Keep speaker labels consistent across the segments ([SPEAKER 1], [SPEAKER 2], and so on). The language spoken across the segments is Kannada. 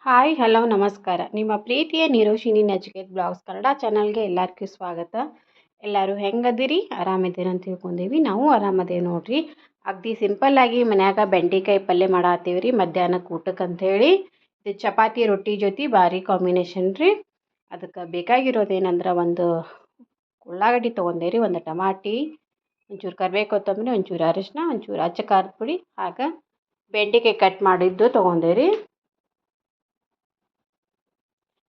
[SPEAKER 1] ಹಾಯ್ ಹಲೋ ನಮಸ್ಕಾರ. ನಿಮ್ಮ ಪ್ರೀತಿಯ ನಿರೋಶಿನಿ ನಚಿಕೇತ್ ಬ್ಲಾಗ್ಸ್ ಕನ್ನಡ ಚಾನಲ್ಗೆ ಎಲ್ಲರಿಗೂ ಸ್ವಾಗತ. ಎಲ್ಲರೂ ಹೆಂಗದಿರಿ? ಆರಾಮಿದ್ದೀರಿ ಅಂತ ತಿಳ್ಕೊಂಡೀವಿ. ನಾವು ಆರಾಮದೇವಿ ನೋಡ್ರಿ. ಅಗದಿ ಸಿಂಪಲ್ಲಾಗಿ ಮನ್ಯಾಗ ಬೆಂಡೆಕಾಯಿ ಪಲ್ಯ ಮಾಡತ್ತೀವಿ ರೀ ಮಧ್ಯಾಹ್ನಕ್ಕೆ ಊಟಕ್ಕೆ ಅಂಥೇಳಿ. ಇದು ಚಪಾತಿ ರೊಟ್ಟಿ ಜೊತೆ ಭಾರಿ ಕಾಂಬಿನೇಷನ್ ರೀ. ಅದಕ್ಕೆ ಬೇಕಾಗಿರೋದೇನಂದ್ರೆ ಒಂದು ಉಳ್ಳಾಗಡ್ಡಿ ತೊಗೊಂಡೇರಿ, ಒಂದು ಟಮಾಟಿ, ಒಂಚೂರು ಕರಿಬೇವು ಕೊತ್ತಂಬರಿ, ಒಂಚೂರು ಅರಿಶಿನ, ಒಂಚೂರು ಅಚ್ಚ ಖಾರದ ಪುಡಿ, ಹಾಗೆ ಬೆಂಡೆಕಾಯಿ ಕಟ್ ಮಾಡಿದ್ದು ತೊಗೊಂಡೇರಿ.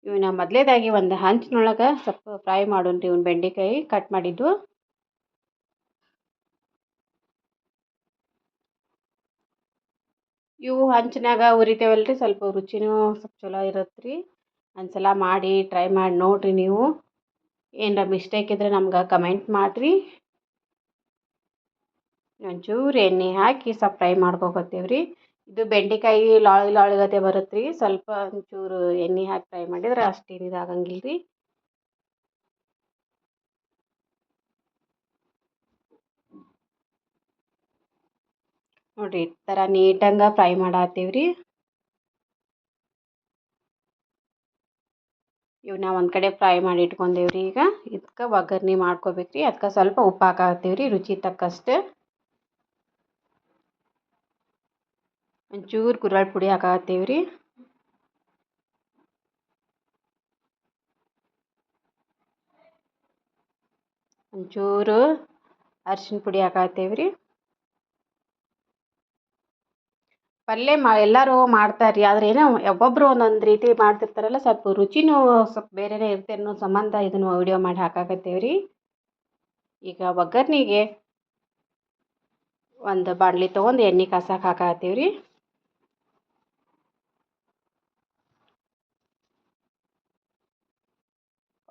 [SPEAKER 1] ಇವನ್ನ ಮೊದಲೇದಾಗಿ ಒಂದು ಹಂಚಿನೊಳಗೆ ಸ್ವಲ್ಪ ಫ್ರೈ ಮಾಡೋಣ್ರಿ. ಇವ್ನ ಬೆಂಡೆಕಾಯಿ ಕಟ್ ಮಾಡಿದ್ದು ಇವು ಹಂಚಿನಾಗ ಉರಿತೇವಲ್ರಿ, ಸ್ವಲ್ಪ ರುಚಿನೂ ಸ್ವಲ್ಪ ಚಲೋ ಇರುತ್ತೆ ರೀ. ಒಂದ್ಸಲ ಮಾಡಿ ಟ್ರೈ ಮಾಡಿ ನೋಡಿರಿ. ನೀವು ಏನರ ಮಿಸ್ಟೇಕ್ ಇದ್ರೆ ನಮ್ಗೆ ಕಮೆಂಟ್ ಮಾಡಿರಿ. ಒಂಚೂರು ಎಣ್ಣೆ ಹಾಕಿ ಸ್ವಲ್ಪ ಫ್ರೈ ಮಾಡ್ಕೊತೀವಿ ರೀ. ಇದು ಬೆಂಡೆಕಾಯಿ ಲಾಳಿ ಲಾಳಿಗತೆ ಬರುತ್ತೆ ರೀ. ಸ್ವಲ್ಪ ಒಂಚೂರು ಎಣ್ಣೆ ಹಾಕಿ ಫ್ರೈ ಮಾಡಿದ್ರೆ ಅಷ್ಟೇನು ಇದಾಗಂಗಿಲ್ಲ ರೀ. ನೋಡಿರಿ, ಈ ಥರ ನೀಟಂಗೆ ಫ್ರೈ ಮಾಡತ್ತೀವಿ ರೀ. ಇವನ್ನ ಒಂದು ಕಡೆ ಫ್ರೈ ಮಾಡಿ ಇಟ್ಕೊಂಡೇವಿ ರೀ. ಈಗ ಇದಕ್ಕೆ ಒಗ್ಗರಣೆ ಮಾಡ್ಕೋಬೇಕು ರೀ. ಅದಕ್ಕೆ ಸ್ವಲ್ಪ ಉಪ್ಪು ಹಾಕಾತ್ತೀವಿ ರೀ, ರುಚಿ ತಕ್ಕಷ್ಟು. ಒಂಚೂರು ಗುರಳ್ ಪುಡಿ ಹಾಕಾತ್ತೀವಿ ರೀ. ಒಂಚೂರು ಅರಿಶಿನ ಪುಡಿ ಹಾಕಾತ್ತೀವಿ ರೀ. ಪಲ್ಯ ಎಲ್ಲರೂ ಮಾಡ್ತಾರೆ ರೀ, ಆದರೆ ಏನೋ ಒಬ್ಬೊಬ್ಬರು ಒಂದೊಂದು ರೀತಿ ಮಾಡ್ತಿರ್ತಾರಲ್ಲ, ಸ್ವಲ್ಪ ರುಚಿನೂ ಸ್ವಲ್ಪ ಬೇರೆನೇ ಇರುತ್ತೆ ಅನ್ನೋ ಸಂಬಂಧ ಇದನ್ನು ವಿಡಿಯೋ ಮಾಡಿ ಹಾಕಾಕತ್ತೀವಿ ರೀ. ಈಗ ಒಗ್ಗರಣೆಗೆ ಒಂದು ಬಾಣಲಿ ತೊಗೊಂಡು ಎಣ್ಣೆ ಕಾಸಕ್ಕೆ ಹಾಕಾತ್ತೀವಿ ರೀ.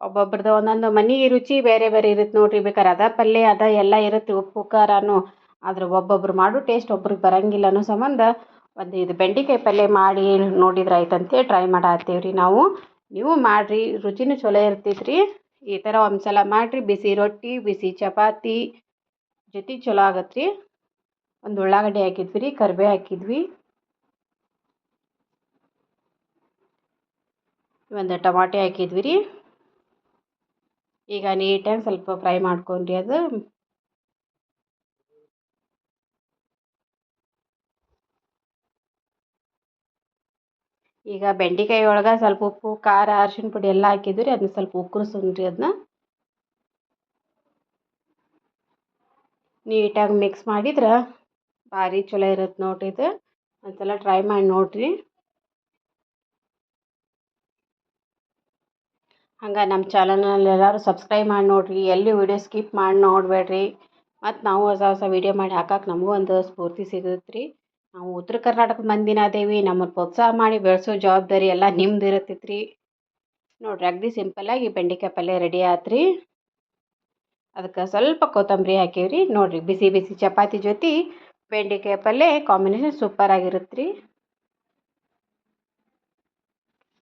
[SPEAKER 1] ಒಬ್ಬೊಬ್ರದ್ದು ಒಂದೊಂದು ಮನೆ ರುಚಿ ಬೇರೆ ಬೇರೆ ಇರುತ್ತೆ ನೋಡಿರಿ. ಬೇಕಾದ್ರೆ ಅದ ಪಲ್ಯ ಅದ ಎಲ್ಲ ಇರುತ್ತೆ, ಉಪ್ಪು ಖಾರನೂ. ಆದ್ರೆ ಒಬ್ಬೊಬ್ರು ಮಾಡೋ ಟೇಸ್ಟ್ ಒಬ್ರಿಗೆ ಬರೋಂಗಿಲ್ಲ ಅನ್ನೋ ಸಂಬಂಧ ಒಂದು ಇದು ಬೆಂಡೆಕಾಯಿ ಪಲ್ಯ ಮಾಡಿ ನೋಡಿದ್ರೆ ಆಯ್ತಂತೇಳಿ ಟ್ರೈ ಮಾಡತ್ತೀವಿ ರೀ ನಾವು. ನೀವು ಮಾಡಿರಿ, ರುಚಿನೂ ಚಲೋ ಇರ್ತೈತೆ ರೀ. ಈ ಥರ ಒಂದು ಸಲ ಮಾಡಿರಿ, ಬಿಸಿ ರೊಟ್ಟಿ ಬಿಸಿ ಚಪಾತಿ ಜೊತೆ ಚಲೋ ಆಗತ್ತೆ ರೀ. ಒಂದು ಉಳ್ಳಾಗಡ್ಡಿ ಹಾಕಿದ್ವಿ ರೀ, ಕರಿಬೇವು ಹಾಕಿದ್ವಿ, ಒಂದು ಟಮಾಟೆ ಹಾಕಿದ್ವಿ ರೀ. ಈಗ ನೀಟಾಗಿ ಸ್ವಲ್ಪ ಫ್ರೈ ಮಾಡ್ಕೊಂಡ್ರಿ. ಅದು ಈಗ ಬೆಂಡೆಕಾಯಿ ಒಳಗೆ ಸ್ವಲ್ಪ ಉಪ್ಪು ಖಾರ ಅರಿಶಿನ ಪುಡಿ ಎಲ್ಲ ಹಾಕಿದ್ವಿ ರೀ. ಅದನ್ನ ಸ್ವಲ್ಪ ಉಕ್ಕರಿಸೋಣ್ರಿ. ಅದನ್ನ ನೀಟಾಗಿ ಮಿಕ್ಸ್ ಮಾಡಿದ್ರೆ ಭಾರಿ ಚಲೋ ಇರುತ್ತೆ ನೋಡಿರಿ. ಇದು ಒಂದ್ಸಲ ಟ್ರೈ ಮಾಡಿ ನೋಡಿರಿ. ಹಂಗೆ ನಮ್ಮ ಚಾನಲ್ನಲ್ಲಿ ಎಲ್ಲರೂ ಸಬ್ಸ್ಕ್ರೈಬ್ ಮಾಡಿ ನೋಡಿರಿ. ಎಲ್ಲಿ ವಿಡಿಯೋ ಸ್ಕಿಪ್ ಮಾಡಿ ನೋಡಬೇಡ್ರಿ. ಮತ್ತು ನಾವು ಹೊಸ ಹೊಸ ವಿಡಿಯೋ ಮಾಡಿ ಹಾಕಕ್ಕೆ ನಮಗೂ ಒಂದು ಸ್ಫೂರ್ತಿ ಸಿಗುತ್ತೆ ರೀ. ನಾವು ಉತ್ತರ ಕರ್ನಾಟಕದ ಮಂದಿನ ಅದೇವಿ, ನಮ್ಮನ್ನು ಪ್ರೋತ್ಸಾಹ ಮಾಡಿ ಬೆಳೆಸೋ ಜವಾಬ್ದಾರಿ ಎಲ್ಲ ನಿಮ್ದು ಇರತ್ತೈತೆ ರೀ. ನೋಡಿರಿ, ಅಗದಿ ಸಿಂಪಲ್ಲಾಗಿ ಬೆಂಡೆಕಾಯಿ ಪಲ್ಯ ರೆಡಿ ಆಯ್ತು ರೀ. ಅದಕ್ಕೆ ಸ್ವಲ್ಪ ಕೊತ್ತಂಬರಿ ಹಾಕೀವಿ ರೀ. ನೋಡಿರಿ, ಬಿಸಿ ಬಿಸಿ ಚಪಾತಿ ಜೊತೆ ಬೆಂಡೆಕಾಯಿ ಪಲ್ಯ ಕಾಂಬಿನೇಷನ್ ಸೂಪರ್ ಆಗಿರುತ್ತೆ ರೀ.